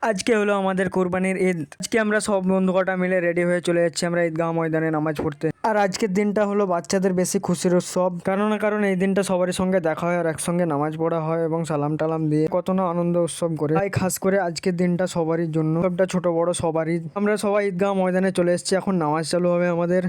আজকে হলো আমাদের কোরবানির ঈদ। আজকে আমরা সব বন্ধু কটা মিলে রেডি হয়ে চলে যাচ্ছি আমরা ঈদগাহ ময়দানে নামাজ পড়তে। আর আজকের দিনটা হলো বাচ্চাদের বেশি খুশির উৎসব, কারণ না কারণ এই দিনটা সবারই সঙ্গে দেখা হয় আর একসঙ্গে নামাজ পড়া হয় এবং সালাম টালাম দিয়ে কত না আনন্দ উৎসব করে। তাই খাস করে আজকের দিনটা সবারই জন্য, সবটা ছোট বড় সবারই। আমরা সবাই ঈদগাহ ময়দানে চলে এসেছি, এখন নামাজ চালু হবে আমাদের।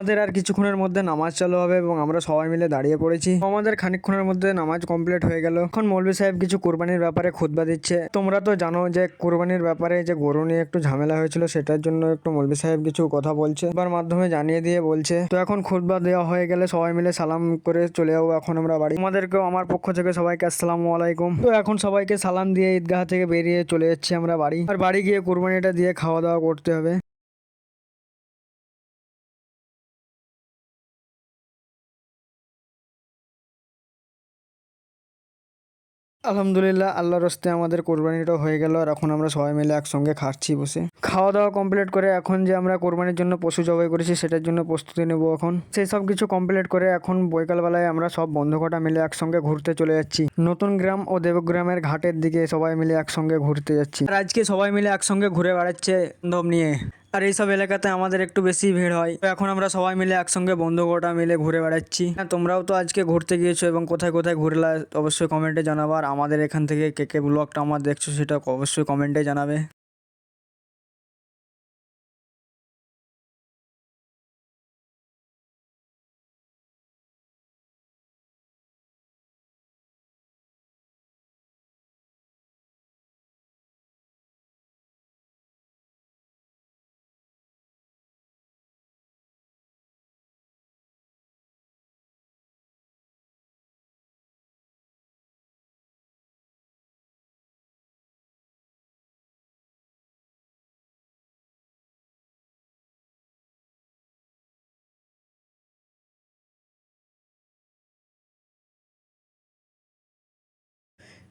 আমাদের আর কিছুক্ষণের মধ্যে নামাজ চালু হবে এবং আমরা সবাই মিলে দাঁড়িয়ে পড়েছি। আমাদের খানিকক্ষণের মধ্যে নামাজ কমপ্লিট হয়ে গেল। এখন মৌলভী সাহেব কিছু কোরবানির ব্যাপারে খুতবা দিচ্ছে। তোমরা তো জানো যে কোরবানির ব্যাপারে যে গরু নিয়ে একটু ঝামেলা হয়েছিল, সেটার জন্য একটু মৌলভী সাহেব কিছু কথা বলছে, এবার মাধ্যমে জানিয়ে দিয়ে বলছে। তো এখন খুতবা দেওয়া হয়ে গেলে সবাই মিলে সালাম করে চলে যাবো এখন আমরা বাড়ি। আমাদেরকেও আমার পক্ষ থেকে সবাইকে আসসালামু আলাইকুম। তো এখন সবাইকে সালাম দিয়ে ঈদগাহ থেকে বেরিয়ে চলে যাচ্ছি আমরা বাড়ি। আর বাড়ি গিয়ে কোরবানিটা দিয়ে খাওয়া দাওয়া করতে হবে। আলহামদুলিল্লাহ, আল্লাহর হস্তে আমাদের কোরবানিটাও হয়ে গেল। আর এখন আমরা সবাই মিলে একসঙ্গে খাচ্ছি বসে। খাওয়া দাওয়া কমপ্লিট করে এখন যে আমরা কোরবানির জন্য পশু জবাই করেছি সেটার জন্য প্রস্তুতি নেব। এখন সেই সব কিছু কমপ্লিট করে এখন বৈকালবেলায় আমরা সব বন্ধু কটা মিলে একসঙ্গে ঘুরতে চলে যাচ্ছি নতুন গ্রাম ও দেবগ্রামের ঘাটের দিকে। সবাই মিলে একসঙ্গে ঘুরতে যাচ্ছি। আর আজকে সবাই মিলে একসঙ্গে ঘুরে বেড়াচ্ছে বান্ধব নিয়ে। আর এইসব এলাকাতে আমাদের একটু বেশি ভিড় হয়। তো এখন আমরা সবাই মিলে একসঙ্গে বন্ধু কটা মিলে ঘুরে বেড়াচ্ছি। হ্যাঁ, তোমরাও তো আজকে ঘুরতে গিয়েছো এবং কোথায় কোথায় ঘুরলা অবশ্যই কমেন্টে জানাবো। আর আমাদের এখান থেকে কে কে ব্লগটা আমার দেখছো সেটা অবশ্যই কমেন্টে জানাবে।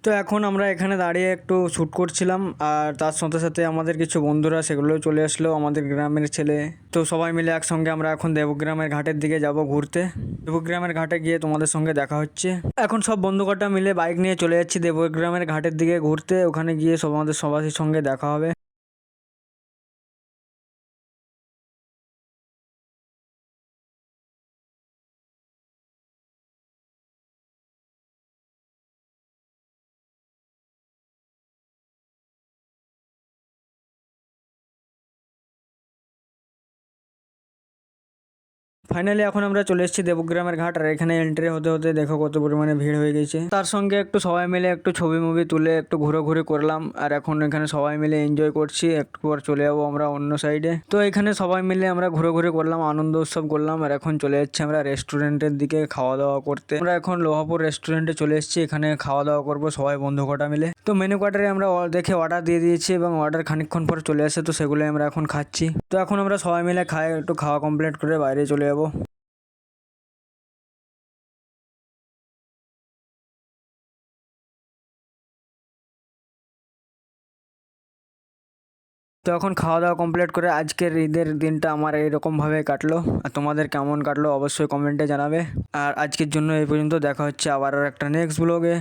তো এখন আমরা এখানে দাঁড়িয়ে একটু শ্যুট করছিলাম, আর তার সাথে সাথে আমাদের কিছু বন্ধুরা সেগুলোও চলে আসলো, আমাদের গ্রামের ছেলে। তো সবাই মিলে একসঙ্গে আমরা এখন দেবগ্রামের ঘাটের দিকে যাব ঘুরতে। দেবগ্রামের ঘাটে গিয়ে তোমাদের সঙ্গে দেখা হচ্ছে। এখন সব বন্ধু কটা মিলে বাইক নিয়ে চলে যাচ্ছি দেবগ্রামের ঘাটের দিকে ঘুরতে। ওখানে গিয়ে আমাদের সবার সঙ্গে দেখা হবে। ফাইনালি এখন আমরা চলে এসেছি দেবগ্রামের ঘাট। আর এখানে এন্ট্রি হতে হতে দেখো কত পরিমাণে ভিড় হয়ে গেছে। তার সঙ্গে একটু সবাই মিলে একটু ছবি মুভি তুলে একটু ঘুরোঘুরি করলাম। আর এখন এখানে সবাই মিলে এনজয় করছি। একটু পর চলে যাবো আমরা অন্য সাইডে। তো এখানে সবাই মিলে আমরা ঘুরোঘুরি করলাম, আনন্দ উৎসব করলাম। আর এখন চলে যাচ্ছি আমরা রেস্টুরেন্টের দিকে খাওয়া দাওয়া করতে। আমরা এখন লোহাপুর রেস্টুরেন্টে চলে এসেছি, এখানে খাওয়া দাওয়া করবো সবাই বন্ধু কটা মিলে। তো মেনু কার্ডে আমরা দেখে অর্ডার দিয়ে দিয়েছি এবং অর্ডার খানিকক্ষণ পর চলে আসে। তো সেগুলো আমরা এখন খাচ্ছি। তো এখন আমরা সবাই মিলে একটু খাওয়া কমপ্লিট করে বাইরে চলে যাবো। তো এখন খাওয়া দাওয়া কমপ্লিট করে আজকের ঈদের দিনটা আমার এইরকমভাবে কাটলো। আর তোমাদের কেমন কাটলো অবশ্যই কমেন্টে জানাবে। আর আজকের জন্য এই পর্যন্ত, দেখা হচ্ছে আবার একটা নেক্সট ব্লগে।